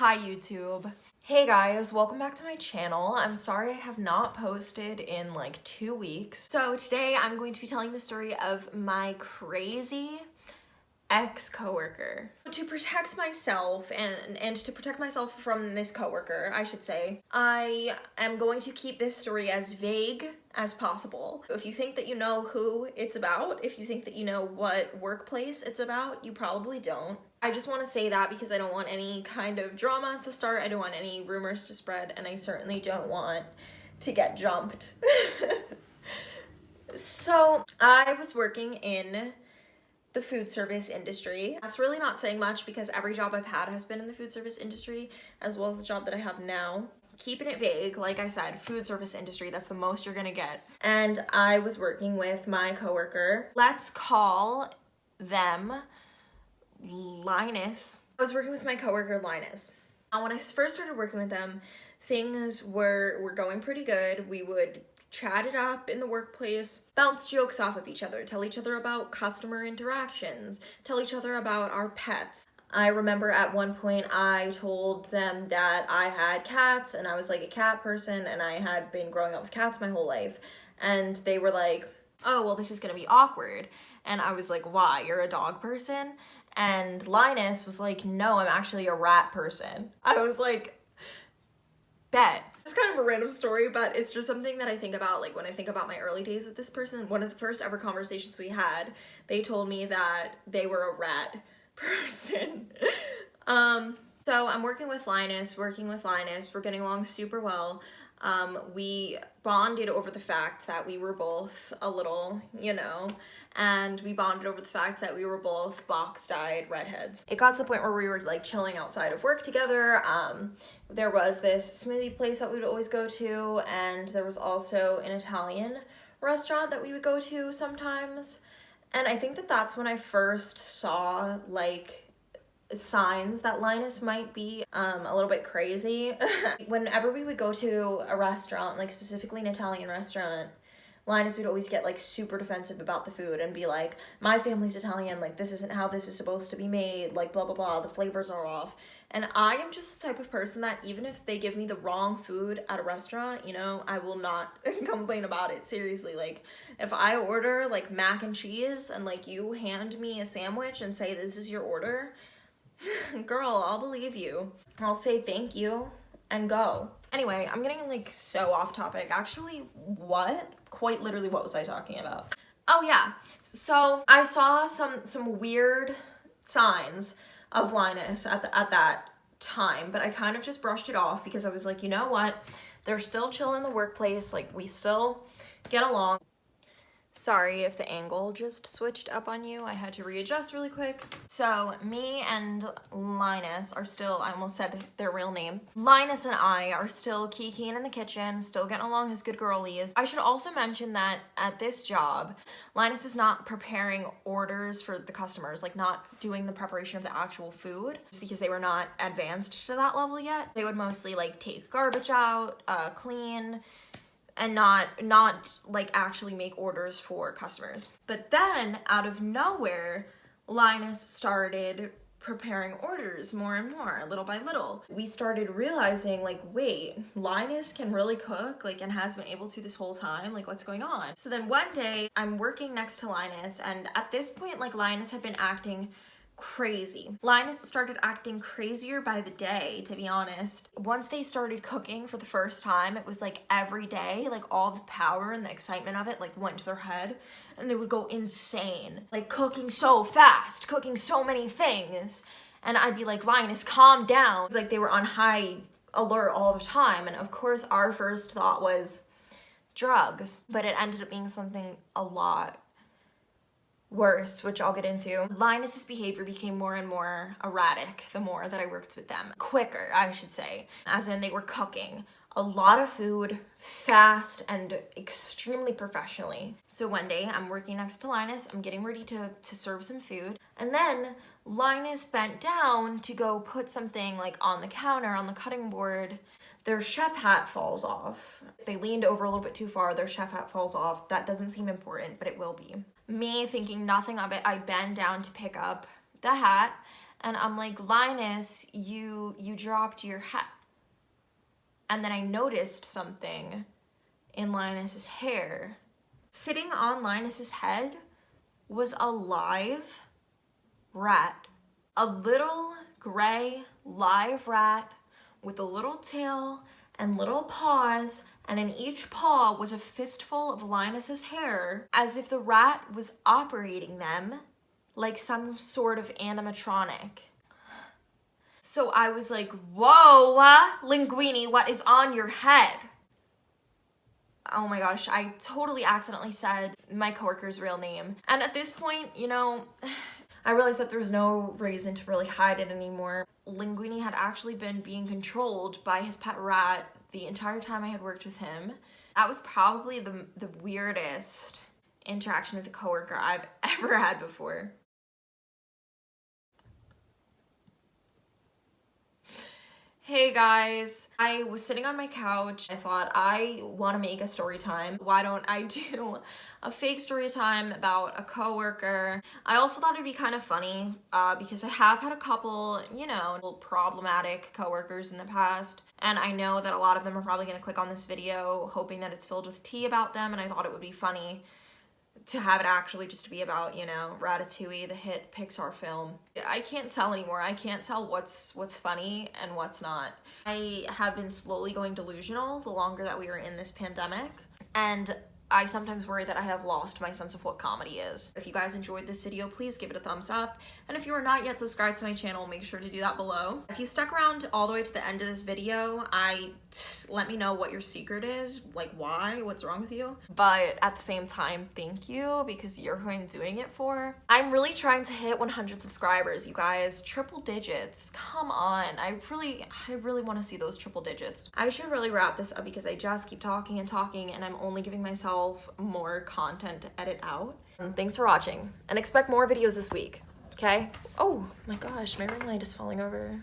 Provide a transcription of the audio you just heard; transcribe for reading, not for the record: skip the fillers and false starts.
Hi YouTube. Hey guys, welcome back to my channel. I'm sorry I have not posted in like 2 weeks. So today I'm going to be telling the story of my crazy ex-coworker. To protect myself and to protect myself from this coworker, I should say, I am going to keep this story as vague as possible. If you think that you know who it's about, if you think that you know what workplace it's about, you probably don't. I just want to say that because I don't want any kind of drama to start, I don't want any rumors to spread, and I certainly don't want to get jumped. So I was working in the food service industry. That's really not saying much because every job I've had has been in the food service industry, as well as the job that I have now. Keeping it vague, like I said, food service industry, that's the most you're gonna get. And I was working with my coworker. Let's call them Linus. I was working with my coworker Linus. Now, when I first started working with them, things were going pretty good. We would chat it up in the workplace, bounce jokes off of each other, tell each other about customer interactions, tell each other about our pets. I remember at one point I told them that I had cats and I was like a cat person and I had been growing up with cats my whole life. And they were like, oh, well, this is gonna be awkward. And I was like, why? You're a dog person? And Linus was like, no, I'm actually a rat person. I was like, bet. It's kind of a random story, but it's just something that I think about, like when I think about my early days with this person. One of the first ever conversations we had, they told me that they were a rat person. So I'm working with Linus, we're getting along super well. We bonded over the fact that we were both a little, and we bonded over the fact that we were both box-dyed redheads. It got to the point where we were like chilling outside of work together. There was this smoothie place that we would always go to, and there was also an Italian restaurant that we would go to sometimes. And I think that that's when I first saw like signs that Linus might be a little bit crazy. Whenever we would go to a restaurant, like specifically an Italian restaurant, Linus would always get like super defensive about the food and be like, my family's Italian, like this isn't how this is supposed to be made, like blah blah blah, the flavors are off. And I am just the type of person that even if they give me the wrong food at a restaurant, I will not complain about it. Seriously, like if I order like mac and cheese and like you hand me a sandwich and say this is your order, girl, I'll believe you. I'll say thank you and go. Anyway, I'm getting like so off topic. Actually, quite literally what was I talking about? Oh yeah, so I saw some weird signs of Linus at that time, but I kind of just brushed it off because I was like, you know what? They're still chill in the workplace, like we still get along. Sorry if the angle just switched up on you. I had to readjust really quick. So me and Linus are still, I almost said their real name. Linus and I are still kikiing in the kitchen, still getting along as good girlies. I should also mention that at this job, Linus was not preparing orders for the customers, like not doing the preparation of the actual food, just because they were not advanced to that level yet. They would mostly like take garbage out, clean, and not like actually make orders for customers. But then out of nowhere, Linus started preparing orders more and more, little by little. We started realizing like, wait, Linus can really cook, like, and has been able to this whole time, like what's going on? So then one day I'm working next to Linus, and at this point, like Linus had been acting crazy. Linus started acting crazier by the day, to be honest. Once they started cooking for the first time, it was like every day, like all the power and the excitement of it like went to their head and they would go insane. Like cooking so fast, cooking so many things. And I'd be like, Linus, calm down. It's like they were on high alert all the time. And of course, our first thought was drugs, but it ended up being something a lot worse, which I'll get into. Linus's behavior became more and more erratic the more that I worked with them. Quicker, I should say. As in, they were cooking a lot of food fast and extremely professionally. So one day, I'm working next to Linus, I'm getting ready to serve some food, and then Linus bent down to go put something like on the counter, on the cutting board. Their chef hat falls off. They leaned over a little bit too far, their chef hat falls off. That doesn't seem important, but it will be. Me thinking nothing of it, I bend down to pick up the hat, And I'm like, Linus, you dropped your hat. And then I noticed something in Linus's hair. Sitting on Linus's head was a live rat. A little gray live rat with a little tail and little paws, and in each paw was a fistful of Linus's hair, as if the rat was operating them like some sort of animatronic. So I was like, whoa, Linguini, what is on your head? Oh my gosh, I totally accidentally said my coworker's real name. And at this point, you know, I realized that there was no reason to really hide it anymore. Linguini had actually been being controlled by his pet rat the entire time I had worked with him. That was probably the weirdest interaction with a coworker I've ever had before. Hey guys, I was sitting on my couch. I thought, I want to make a story time. Why don't I do a fake story time about a coworker? I also thought it'd be kind of funny because I have had a couple, you know, problematic coworkers in the past. And I know that a lot of them are probably going to click on this video hoping that it's filled with tea about them. And I thought it would be funny to have it actually just be about, you know, Ratatouille, the hit Pixar film. I can't tell anymore. I can't tell what's funny and what's not. I have been slowly going delusional the longer that we are in this pandemic, and I sometimes worry that I have lost my sense of what comedy is. If you guys enjoyed this video, please give it a thumbs up. And if you are not yet subscribed to my channel, make sure to do that below. If you stuck around all the way to the end of this video, let me know what your secret is, like why, what's wrong with you. But at the same time, thank you, because you're who I'm doing it for. I'm really trying to hit 100 subscribers, you guys. Triple digits, come on. I really want to see those triple digits. I should really wrap this up because I just keep talking and talking and I'm only giving myself more content to edit out. Thanks for watching and expect more videos this week, okay? Oh my gosh, my ring light is falling over.